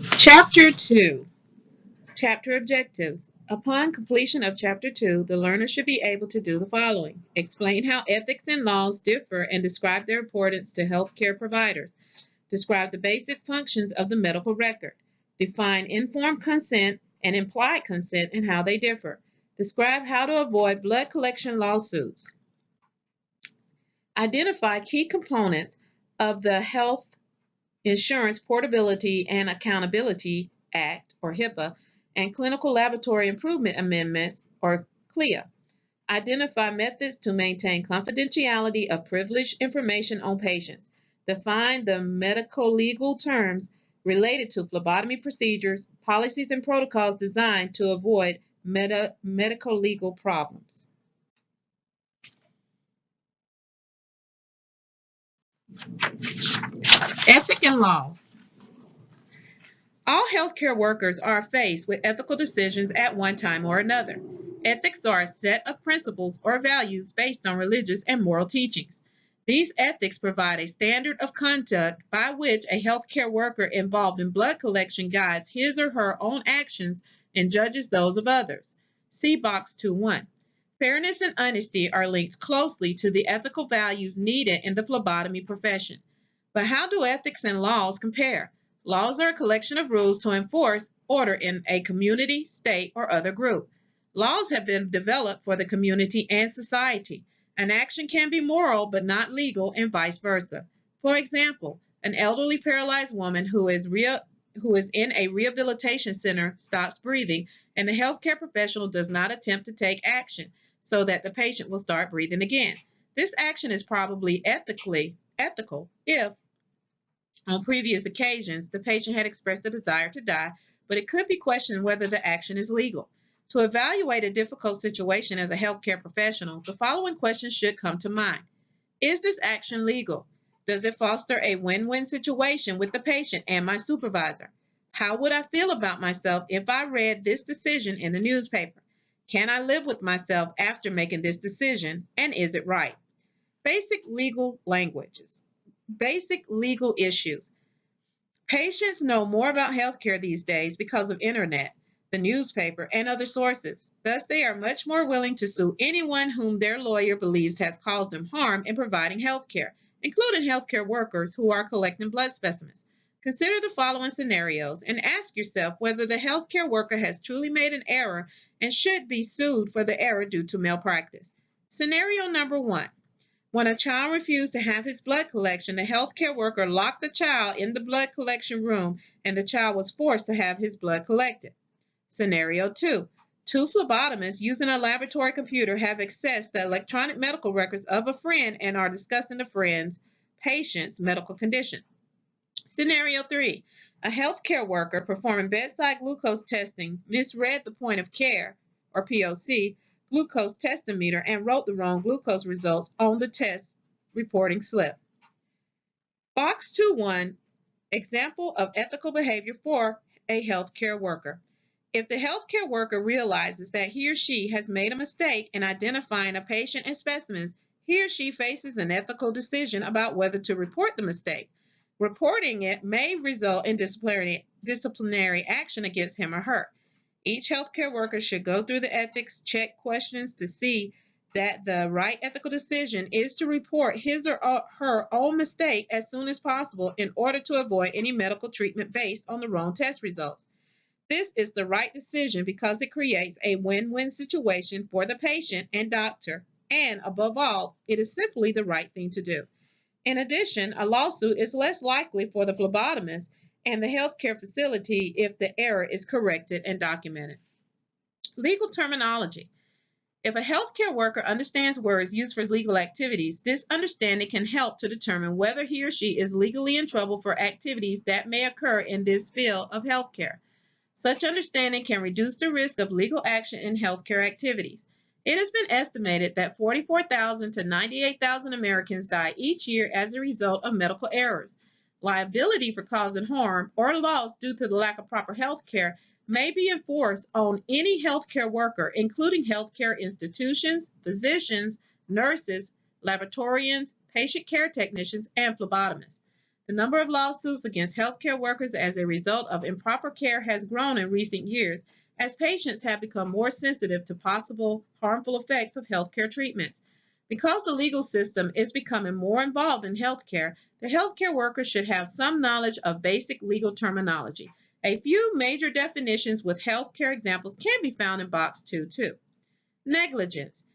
Chapter 2. Chapter Objectives. Upon completion of Chapter 2, the learner should be able to do the following. Explain how ethics and laws differ and describe their importance to healthcare providers. Describe the basic functions of the medical record. Define informed consent and implied consent and how they differ. Describe how to avoid blood collection lawsuits. Identify key components of the Health Insurance Portability and Accountability Act, or HIPAA, and Clinical Laboratory Improvement Amendments, or CLIA. Identify methods to maintain confidentiality of privileged information on patients. Define the medical legal terms related to phlebotomy procedures, policies, and protocols designed to avoid medical legal problems. Ethics and laws. All healthcare workers are faced with ethical decisions at one time or another. Ethics are a set of principles or values based on religious and moral teachings. These ethics provide a standard of conduct by which a healthcare worker involved in blood collection guides his or her own actions and judges those of others. See Box 2.1. Fairness and honesty are linked closely to the ethical values needed in the phlebotomy profession. But how do ethics and laws compare? Laws are a collection of rules to enforce order in a community, state, or other group. Laws have been developed for the community and society. An action can be moral but not legal, and vice versa. For example, an elderly paralyzed woman who is in a rehabilitation center stops breathing, and the healthcare professional does not attempt to take action so that the patient will start breathing again. This action is probably ethical if on previous occasions, the patient had expressed a desire to die, but it could be questioned whether the action is legal. To evaluate a difficult situation as a healthcare professional, the following questions should come to mind. Is this action legal? Does it foster a win-win situation with the patient and my supervisor? How would I feel about myself if I read this decision in the newspaper? Can I live with myself after making this decision, and is it right? Basic legal languages. Basic legal issues. Patients know more about healthcare these days because of internet, the newspaper, and other sources. Thus, they are much more willing to sue anyone whom their lawyer believes has caused them harm in providing healthcare, including healthcare workers who are collecting blood specimens. Consider the following scenarios and ask yourself whether the healthcare worker has truly made an error and should be sued for the error due to malpractice. Scenario number 1. When a child refused to have his blood collection, the healthcare worker locked the child in the blood collection room and the child was forced to have his blood collected. Scenario 2. Two phlebotomists using a laboratory computer have accessed the electronic medical records of a friend and are discussing the friend's patient's medical condition. Scenario 3. A healthcare worker performing bedside glucose testing misread the point of care, or POC, glucose testimeter and wrote the wrong glucose results on the test reporting slip. Box 2.1, example of ethical behavior for a healthcare worker. If the healthcare worker realizes that he or she has made a mistake in identifying a patient and specimens, he or she faces an ethical decision about whether to report the mistake. Reporting it may result in disciplinary action against him or her. Each healthcare worker should go through the ethics check questions to see that the right ethical decision is to report his or her own mistake as soon as possible in order to avoid any medical treatment based on the wrong test results. This is the right decision because it creates a win-win situation for the patient and doctor, and above all, it is simply the right thing to do. In addition, a lawsuit is less likely for the phlebotomist and the healthcare facility if the error is corrected and documented. Legal terminology. If a healthcare worker understands words used for legal activities, this understanding can help to determine whether he or she is legally in trouble for activities that may occur in this field of healthcare. Such understanding can reduce the risk of legal action in healthcare activities. It has been estimated that 44,000 to 98,000 Americans die each year as a result of medical errors. Liability for causing harm or loss due to the lack of proper health care may be enforced on any healthcare worker, including healthcare institutions, physicians, nurses, laboratorians, patient care technicians, and phlebotomists. The number of lawsuits against healthcare workers as a result of improper care has grown in recent years as patients have become more sensitive to possible harmful effects of healthcare treatments. Because the legal system is becoming more involved in healthcare, the healthcare worker should have some knowledge of basic legal terminology. A few major definitions with healthcare examples can be found in Box 2.2. Negligence.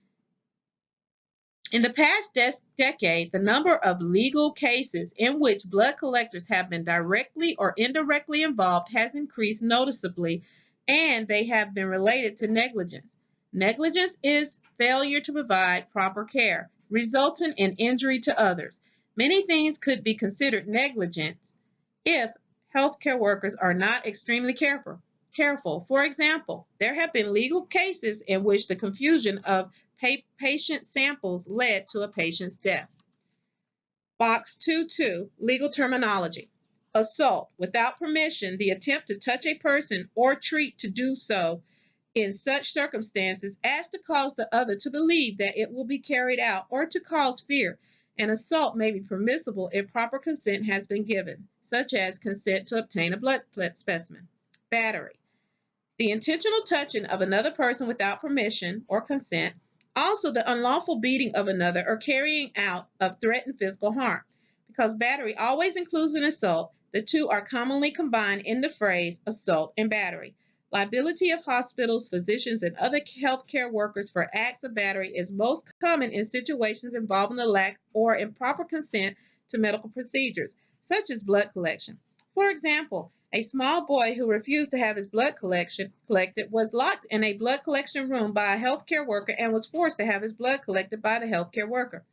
In the past decade, the number of legal cases in which blood collectors have been directly or indirectly involved has increased noticeably, and they have been related to negligence. Negligence is failure to provide proper care, resulting in injury to others. Many things could be considered negligence if healthcare workers are not extremely careful. For example, there have been legal cases in which the confusion of patient samples led to a patient's death. Box 2.2, legal terminology. Assault, without permission, the attempt to touch a person or treat to do so in such circumstances as to cause the other to believe that it will be carried out or to cause fear. An assault may be permissible if proper consent has been given, such as consent to obtain a blood specimen. Battery. The intentional touching of another person without permission or consent, also the unlawful beating of another or carrying out of threatened physical harm. Because battery always includes an assault, the two are commonly combined in the phrase assault and battery. Liability of hospitals, physicians, and other healthcare workers for acts of battery is most common in situations involving the lack or improper consent to medical procedures, such as blood collection. For example, a small boy who refused to have his blood collected was locked in a blood collection room by a healthcare worker and was forced to have his blood collected by the healthcare worker.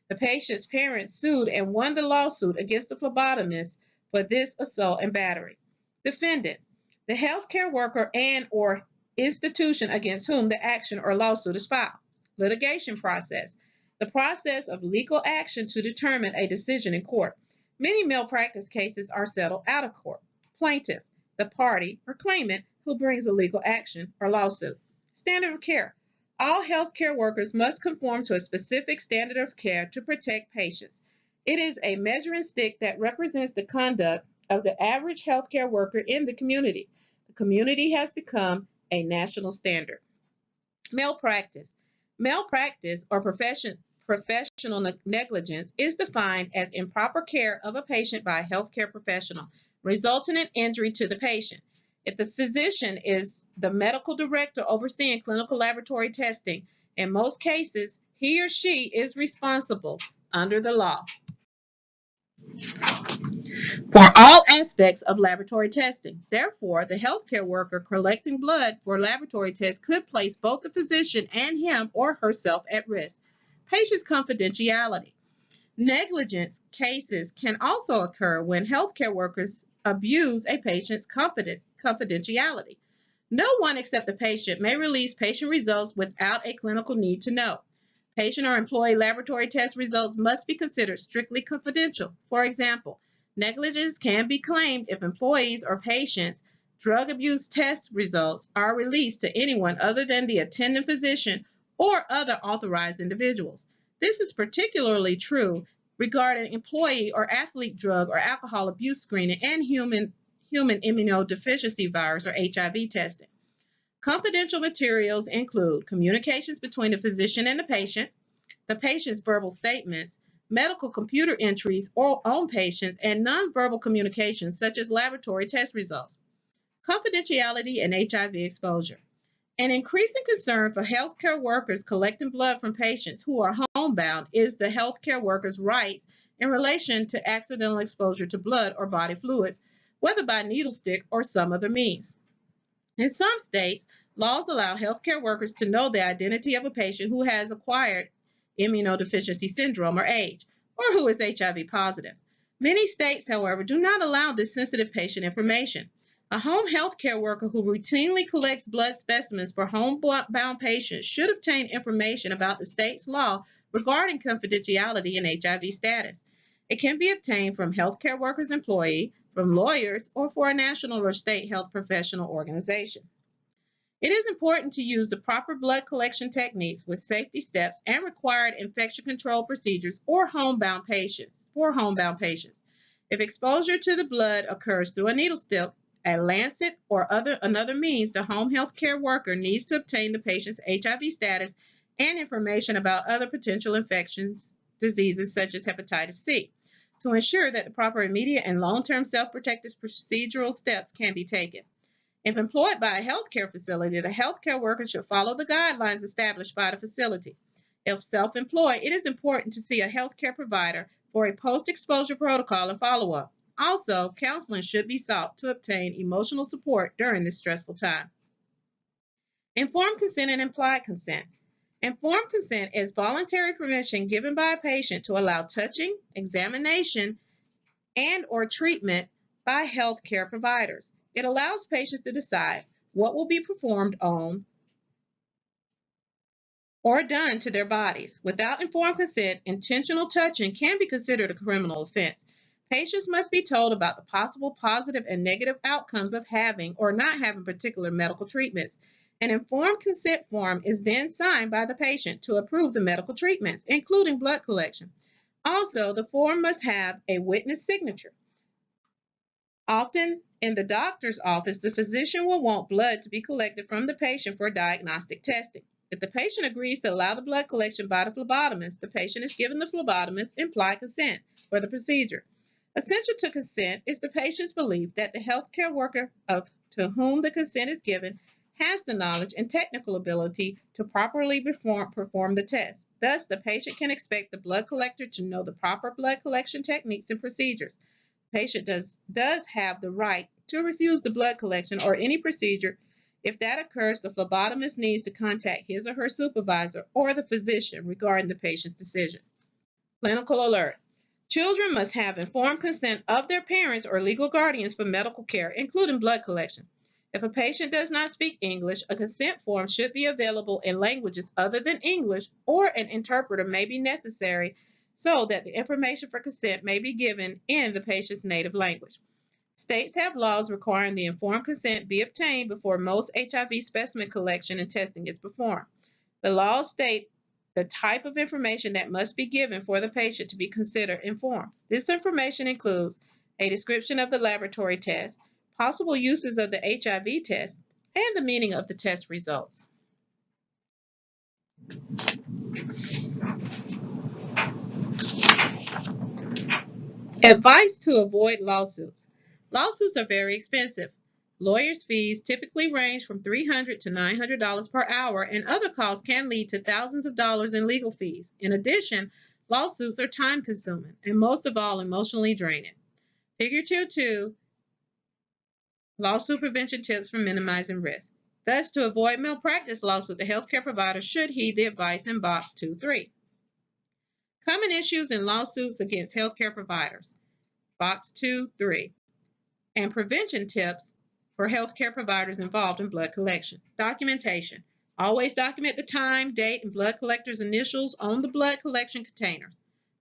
The patient's parents sued and won the lawsuit against the phlebotomist for this assault and battery. Defendant, the healthcare worker and/or institution against whom the action or lawsuit is filed. Litigation process, the process of legal action to determine a decision in court. Many malpractice cases are settled out of court. Plaintiff, the party or claimant who brings a legal action or lawsuit. Standard of care. All healthcare workers must conform to a specific standard of care to protect patients. It is a measuring stick that represents the conduct of the average healthcare worker in the community. The community has become a national standard. Malpractice. Malpractice or professional negligence is defined as improper care of a patient by a healthcare professional, resulting in injury to the patient. If the physician is the medical director overseeing clinical laboratory testing, in most cases, he or she is responsible under the law for all aspects of laboratory testing. Therefore, the healthcare worker collecting blood for laboratory tests could place both the physician and him or herself at risk. Patient's confidentiality. Negligence cases can also occur when healthcare workers abuse a patient's confidentiality. No one except the patient may release patient results without a clinical need to know. Patient or employee laboratory test results must be considered strictly confidential. For example, negligence can be claimed if employees or patients' drug abuse test results are released to anyone other than the attending physician or other authorized individuals. This is particularly true regarding employee or athlete drug or alcohol abuse screening and human immunodeficiency virus or HIV testing. Confidential materials include communications between the physician and the patient's verbal statements, medical computer entries on patients, and nonverbal communications such as laboratory test results. Confidentiality and HIV exposure. An increasing concern for healthcare workers collecting blood from patients who are homebound is the healthcare workers' rights in relation to accidental exposure to blood or body fluids, whether by needle stick or some other means. In some states, laws allow healthcare workers to know the identity of a patient who has acquired immunodeficiency syndrome or AIDS, or who is HIV positive. Many states, however, do not allow this sensitive patient information. A home health care worker who routinely collects blood specimens for homebound patients should obtain information about the state's law regarding confidentiality and HIV status. It can be obtained from healthcare workers' employee, from lawyers, or for a national or state health professional organization. It is important to use the proper blood collection techniques with safety steps and required infection control procedures for homebound patients. If exposure to the blood occurs through a needle stick, a lancet, or another means, the home health care worker needs to obtain the patient's HIV status and information about other potential infections, diseases such as hepatitis C, to ensure that the proper immediate and long-term self-protective procedural steps can be taken. If employed by a healthcare facility, the healthcare worker should follow the guidelines established by the facility. If self-employed, it is important to see a healthcare provider for a post-exposure protocol and follow-up. Also, counseling should be sought to obtain emotional support during this stressful time. Informed consent and implied consent. Informed consent is voluntary permission given by a patient to allow touching, examination, and/or treatment by healthcare providers. It allows patients to decide what will be performed on or done to their bodies. Without informed consent, intentional touching can be considered a criminal offense. Patients must be told about the possible positive and negative outcomes of having or not having particular medical treatments. An informed consent form is then signed by the patient to approve the medical treatments, including blood collection. Also, the form must have a witness signature. Often, in the doctor's office, the physician will want blood to be collected from the patient for diagnostic testing. If the patient agrees to allow the blood collection by the phlebotomist, the patient is given the phlebotomist's implied consent for the procedure. Essential to consent is the patient's belief that the healthcare worker to whom the consent is given has the knowledge and technical ability to properly perform the test. Thus, the patient can expect the blood collector to know the proper blood collection techniques and procedures. The patient does have the right to refuse the blood collection or any procedure. If that occurs, the phlebotomist needs to contact his or her supervisor or the physician regarding the patient's decision. Clinical alert. Children must have informed consent of their parents or legal guardians for medical care, including blood collection. If a patient does not speak English, a consent form should be available in languages other than English, or an interpreter may be necessary so that the information for consent may be given in the patient's native language. States have laws requiring the informed consent be obtained before most HIV specimen collection and testing is performed. The laws state the type of information that must be given for the patient to be considered informed. This information includes a description of the laboratory test, possible uses of the HIV test, and the meaning of the test results. Advice to avoid lawsuits. Lawsuits are very expensive. Lawyers' fees typically range from $300 to $900 per hour, and other costs can lead to thousands of dollars in legal fees. In addition, lawsuits are time-consuming and most of all emotionally draining. Figure 2.2, lawsuit prevention tips for minimizing risk. Thus, to avoid malpractice lawsuit, the healthcare provider should heed the advice in box 2.3. Common issues in lawsuits against healthcare providers, box 2.3, and prevention tips for healthcare providers involved in blood collection. Documentation. Always document the time, date, and blood collector's initials on the blood collection container.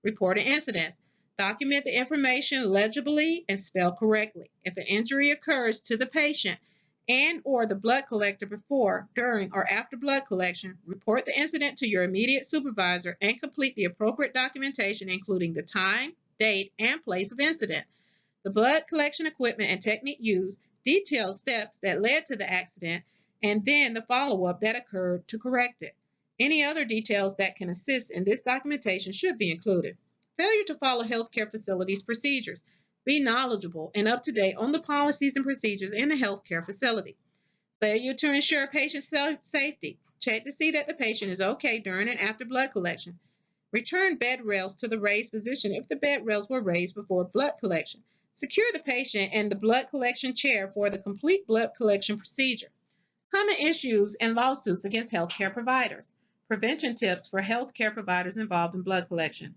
Reported incidents. Document the information legibly and spell correctly. If an injury occurs to the patient and/or the blood collector before, during, or after blood collection, report the incident to your immediate supervisor and complete the appropriate documentation, including the time, date, and place of incident. The blood collection equipment and technique used, detailed steps that led to the accident, and then the follow-up that occurred to correct it. Any other details that can assist in this documentation should be included. Failure to follow healthcare facilities' procedures. Be knowledgeable and up to date on the policies and procedures in the healthcare facility. Failure to ensure patient safety. Check to see that the patient is okay during and after blood collection. Return bed rails to the raised position if the bed rails were raised before blood collection. Secure the patient and the blood collection chair for the complete blood collection procedure. Common issues and lawsuits against healthcare providers. Prevention tips for healthcare providers involved in blood collection.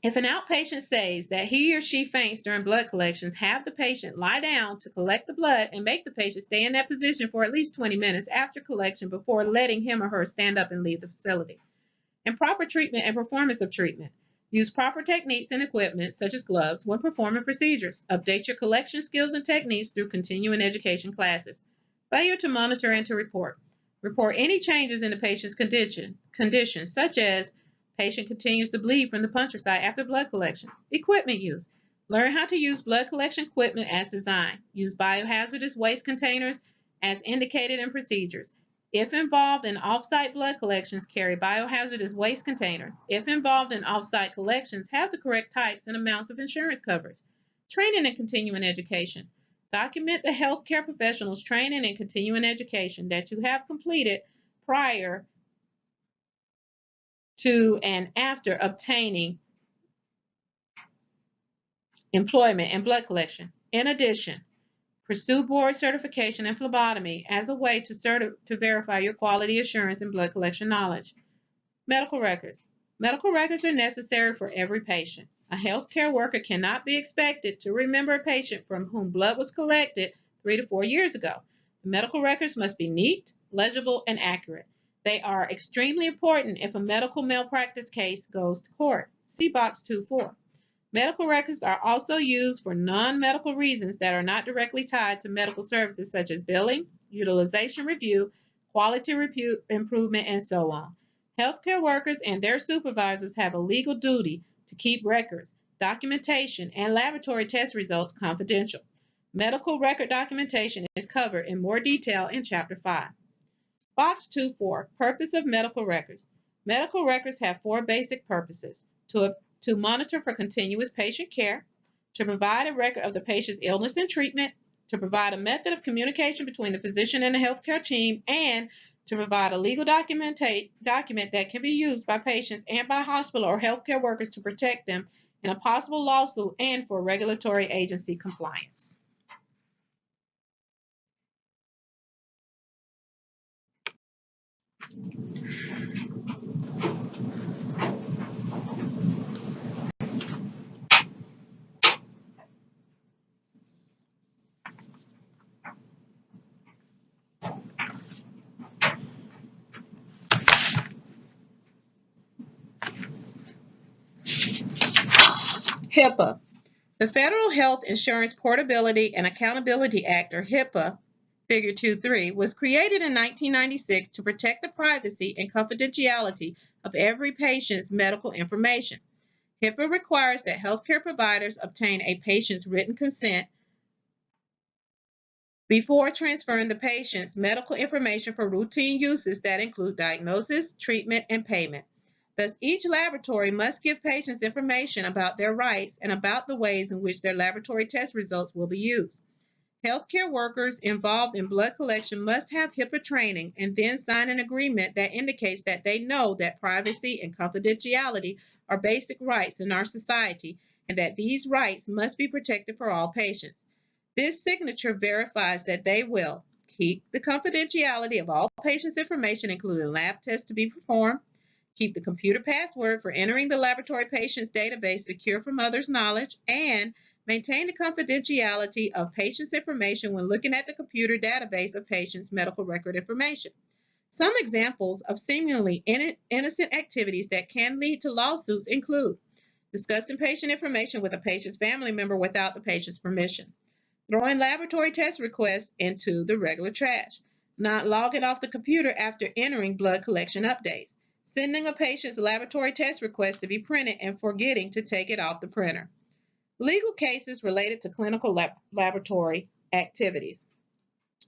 If an outpatient says that he or she faints during blood collections, have the patient lie down to collect the blood and make the patient stay in that position for at least 20 minutes after collection before letting him or her stand up and leave the facility. Improper treatment and performance of treatment. Use proper techniques and equipment, such as gloves, when performing procedures. Update your collection skills and techniques through continuing education classes. Failure to monitor and to report. Report any changes in the patient's condition, such as Patient continues to bleed from the puncture site after blood collection. Equipment use. Learn how to use blood collection equipment as designed. Use biohazardous waste containers as indicated in procedures. If involved in off-site blood collections, carry biohazardous waste containers. If involved in off-site collections, have the correct types and amounts of insurance coverage. Training and continuing education. Document the healthcare professionals' training and continuing education that you have completed prior to and after obtaining employment in blood collection. In addition, pursue board certification in phlebotomy as a way to verify your quality assurance and blood collection knowledge. Medical records. Medical records are necessary for every patient. A healthcare worker cannot be expected to remember a patient from whom blood was collected 3 to 4 years ago. The medical records must be neat, legible, and accurate. They are extremely important if a medical malpractice case goes to court. See Box 2.4. Medical records are also used for non-medical reasons that are not directly tied to medical services such as billing, utilization review, quality review improvement, and so on. Healthcare workers and their supervisors have a legal duty to keep records, documentation, and laboratory test results confidential. Medical record documentation is covered in more detail in Chapter 5. Box 2.4, Purpose of Medical Records. Medical records have 4 basic purposes: to monitor for continuous patient care, to provide a record of the patient's illness and treatment, to provide a method of communication between the physician and the healthcare team, and to provide a legal document that can be used by patients and by hospital or healthcare workers to protect them in a possible lawsuit and for regulatory agency compliance. HIPAA. The Federal Health Insurance Portability and Accountability Act, or HIPAA, Figure 2.3, was created in 1996 to protect the privacy and confidentiality of every patient's medical information. HIPAA requires that healthcare providers obtain a patient's written consent before transferring the patient's medical information for routine uses that include diagnosis, treatment, and payment. Thus, each laboratory must give patients information about their rights and about the ways in which their laboratory test results will be used. Healthcare workers involved in blood collection must have HIPAA training and then sign an agreement that indicates that they know that privacy and confidentiality are basic rights in our society and that these rights must be protected for all patients. This signature verifies that they will keep the confidentiality of all patients' information, including lab tests to be performed, keep the computer password for entering the laboratory patient's database secure from others' knowledge, and maintain the confidentiality of patients' information when looking at the computer database of patients' medical record information. Some examples of seemingly innocent activities that can lead to lawsuits include discussing patient information with a patient's family member without the patient's permission, throwing laboratory test requests into the regular trash, not logging off the computer after entering blood collection updates, sending a patient's laboratory test request to be printed and forgetting to take it off the printer. Legal cases related to clinical laboratory activities.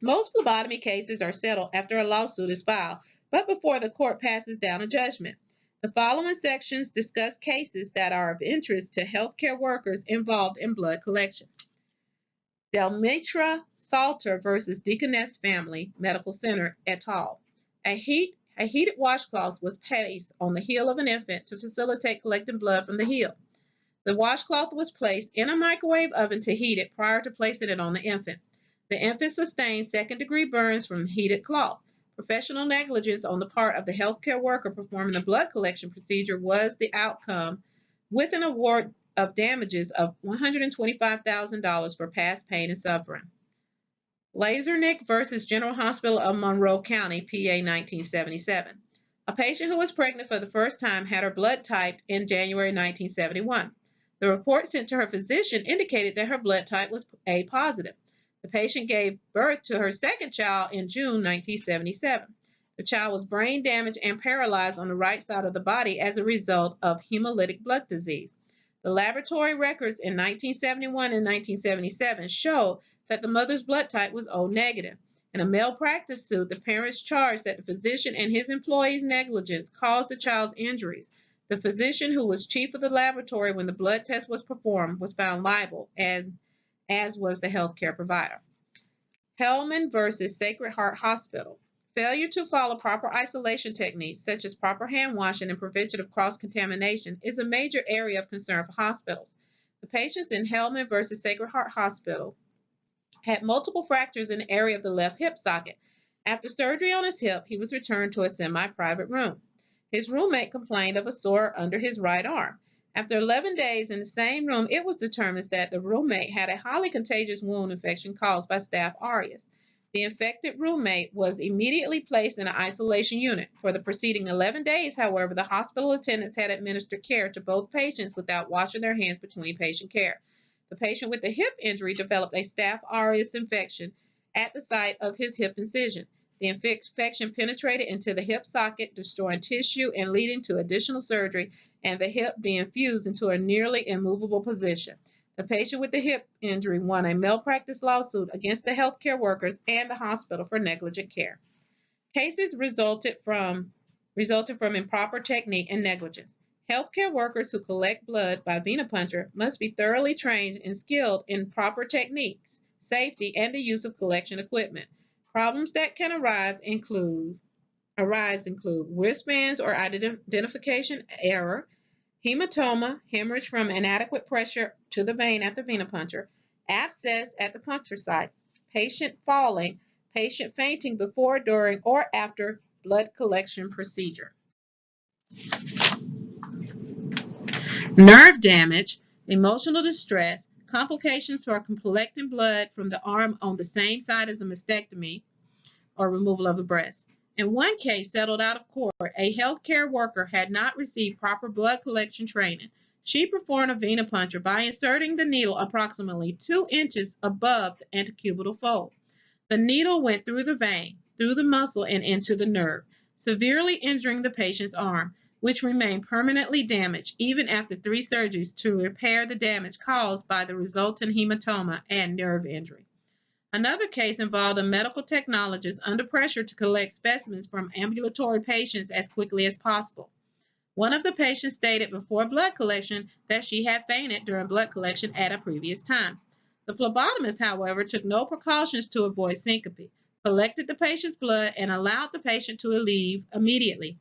Most phlebotomy cases are settled after a lawsuit is filed, but before the court passes down a judgment. The following sections discuss cases that are of interest to healthcare workers involved in blood collection. Delmitra Salter versus Deaconess Family Medical Center et al. A heated washcloth was placed on the heel of an infant to facilitate collecting blood from the heel. The washcloth was placed in a microwave oven to heat it prior to placing it on the infant. The infant sustained second-degree burns from heated cloth. Professional negligence on the part of the healthcare worker performing the blood collection procedure was the outcome, with an award of damages of $125,000 for past pain and suffering. Lazernick versus General Hospital of Monroe County, PA, 1977. A patient who was pregnant for the first time had her blood typed in January 1971. The report sent to her physician indicated that her blood type was A positive. The patient gave birth to her second child in June 1977. The child was brain damaged and paralyzed on the right side of the body as a result of hemolytic blood disease. The laboratory records in 1971 and 1977 showed that the mother's blood type was O negative. In a malpractice suit, the parents charged that the physician and his employees' negligence caused the child's injuries. The physician, who was chief of the laboratory when the blood test was performed, was found liable, as was the healthcare provider. Hellman versus Sacred Heart Hospital. Failure to follow proper isolation techniques, such as proper hand washing and prevention of cross-contamination, is a major area of concern for hospitals. The patients in Hellman versus Sacred Heart Hospital had multiple fractures in the area of the left hip socket. After surgery on his hip, he was returned to a semi-private room. His roommate complained of a sore under his right arm. After 11 days in the same room, it was determined that the roommate had a highly contagious wound infection caused by Staph aureus. The infected roommate was immediately placed in an isolation unit. For the preceding 11 days, however, the hospital attendants had administered care to both patients without washing their hands between patient care. The patient with the hip injury developed a Staph aureus infection at the site of his hip incision. The infection penetrated into the hip socket, destroying tissue and leading to additional surgery and the hip being fused into a nearly immovable position. The patient with the hip injury won a malpractice lawsuit against the healthcare workers and the hospital for negligent care. Cases resulted from improper technique and negligence. Healthcare workers who collect blood by venipuncture must be thoroughly trained and skilled in proper techniques, safety, and the use of collection equipment. Problems that can arise include wristbands or identification error, hematoma, hemorrhage from inadequate pressure to the vein at the venipuncture, abscess at the puncture site, patient falling, patient fainting before, during, or after blood collection procedure. Nerve damage, emotional distress, complications from collecting blood from the arm on the same side as a mastectomy or removal of the breast. In one case settled out of court, a healthcare worker had not received proper blood collection training. She performed a venipuncture by inserting the needle approximately 2 inches above the antecubital fold. The needle went through the vein, through the muscle, and into the nerve, severely injuring the patient's arm, which remained permanently damaged even after 3 surgeries to repair the damage caused by the resultant hematoma and nerve injury. Another case involved a medical technologist under pressure to collect specimens from ambulatory patients as quickly as possible. One of the patients stated before blood collection that she had fainted during blood collection at a previous time. The phlebotomist, however, took no precautions to avoid syncope, collected the patient's blood, and allowed the patient to leave immediately.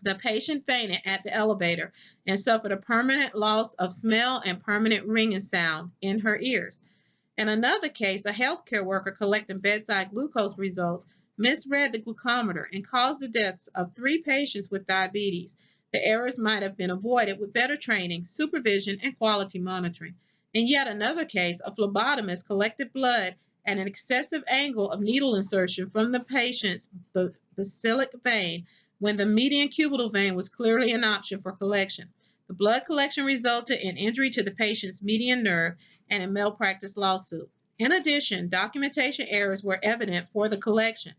The patient fainted at the elevator and suffered a permanent loss of smell and permanent ringing sound in her ears. In another case, a healthcare worker collecting bedside glucose results misread the glucometer and caused the deaths of 3 patients with diabetes. The errors might have been avoided with better training, supervision, and quality monitoring. In yet another case, a phlebotomist collected blood at an excessive angle of needle insertion from the patient's basilic vein when the median cubital vein was clearly an option for collection. The blood collection resulted in injury to the patient's median nerve and a malpractice lawsuit. In addition, documentation errors were evident for the collection.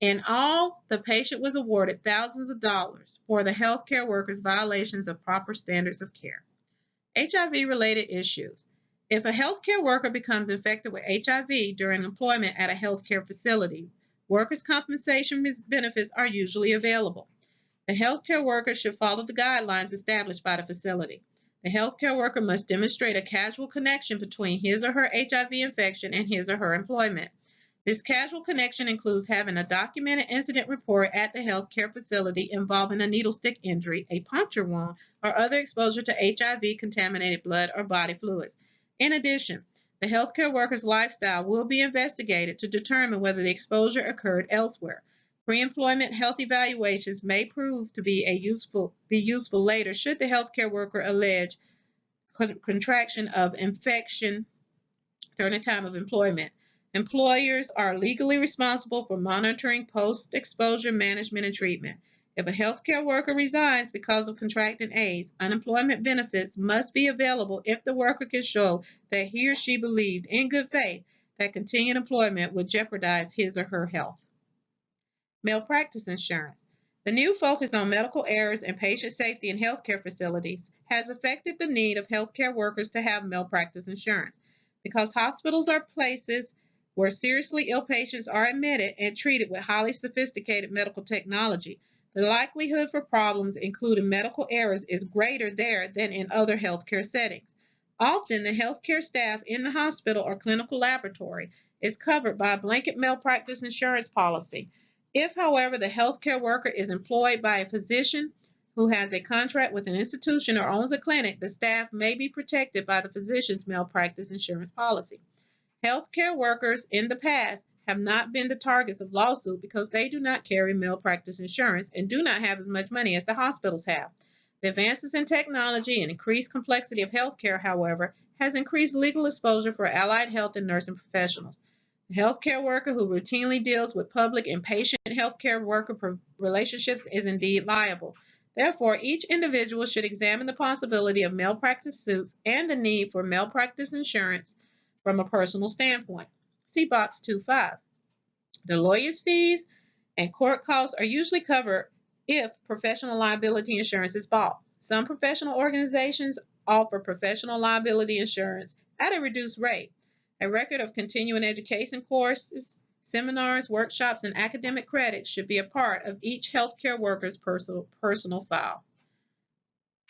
In all, the patient was awarded thousands of dollars for the healthcare workers' violations of proper standards of care. HIV-related issues. If a healthcare worker becomes infected with HIV during employment at a healthcare facility, workers' compensation benefits are usually available. The healthcare worker should follow the guidelines established by the facility. The healthcare worker must demonstrate a causal connection between his or her HIV infection and his or her employment. This causal connection includes having a documented incident report at the healthcare facility involving a needle stick injury, a puncture wound, or other exposure to HIV-contaminated blood or body fluids. In addition, the healthcare worker's lifestyle will be investigated to determine whether the exposure occurred elsewhere. Pre-employment health evaluations may prove to be useful later should the healthcare worker allege contraction of infection during the time of employment. Employers are legally responsible for monitoring post-exposure management and treatment. If a healthcare worker resigns because of contracting AIDS, unemployment benefits must be available if the worker can show that he or she believed in good faith that continued employment would jeopardize his or her health. Malpractice insurance. The new focus on medical errors and patient safety in healthcare facilities has affected the need of healthcare workers to have malpractice insurance. Because hospitals are places where seriously ill patients are admitted and treated with highly sophisticated medical technology, the likelihood for problems, including medical errors, is greater there than in other healthcare settings. Often, the healthcare staff in the hospital or clinical laboratory is covered by a blanket malpractice insurance policy. If, however, the healthcare worker is employed by a physician who has a contract with an institution or owns a clinic, the staff may be protected by the physician's malpractice insurance policy. Healthcare workers in the past have not been the targets of lawsuit because they do not carry malpractice insurance and do not have as much money as the hospitals have. The advances in technology and increased complexity of healthcare, however, has increased legal exposure for allied health and nursing professionals. The healthcare worker who routinely deals with public and patient healthcare worker relationships is indeed liable. Therefore, each individual should examine the possibility of malpractice suits and the need for malpractice insurance from a personal standpoint. See Box 2.5. The lawyer's fees and court costs are usually covered if professional liability insurance is bought. Some professional organizations offer professional liability insurance at a reduced rate. A record of continuing education courses, seminars, workshops, and academic credits should be a part of each healthcare worker's personal file.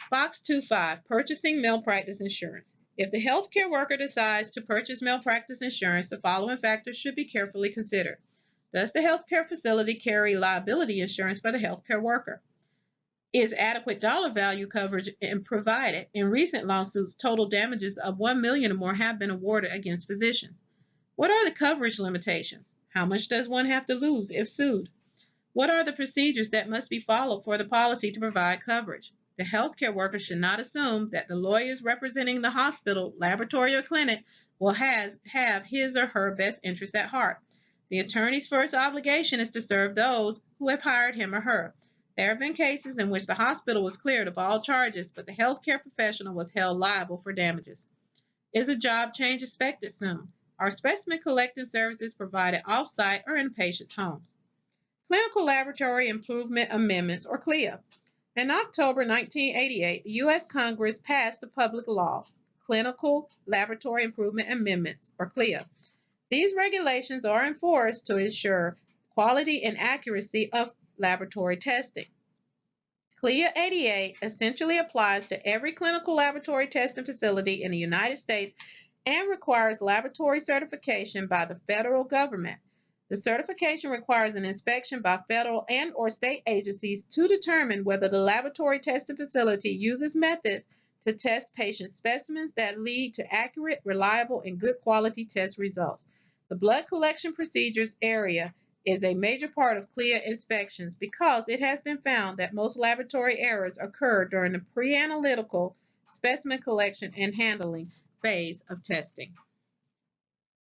Box 2.5, Purchasing Malpractice Insurance. If the healthcare worker decides to purchase malpractice insurance, the following factors should be carefully considered. Does the healthcare facility carry liability insurance for the healthcare worker? Is adequate dollar value coverage provided? In recent lawsuits, total damages of $1 million or more have been awarded against physicians. What are the coverage limitations? How much does one have to lose if sued? What are the procedures that must be followed for the policy to provide coverage? The healthcare worker should not assume that the lawyers representing the hospital, laboratory, or clinic will have his or her best interests at heart. The attorney's first obligation is to serve those who have hired him or her. There have been cases in which the hospital was cleared of all charges, but the healthcare professional was held liable for damages. Is a job change expected soon? Are specimen collecting services provided off-site or in patients' homes? Clinical Laboratory Improvement Amendments, or CLIA. In October 1988, the U.S. Congress passed the public law, Clinical Laboratory Improvement Amendments, or CLIA. These regulations are enforced to ensure quality and accuracy of laboratory testing. CLIA 88 essentially applies to every clinical laboratory testing facility in the United States and requires laboratory certification by the federal government. The certification requires an inspection by federal and/or state agencies to determine whether the laboratory testing facility uses methods to test patient specimens that lead to accurate, reliable, and good quality test results. The blood collection procedures area is a major part of CLIA inspections because it has been found that most laboratory errors occur during the pre-analytical specimen collection and handling phase of testing.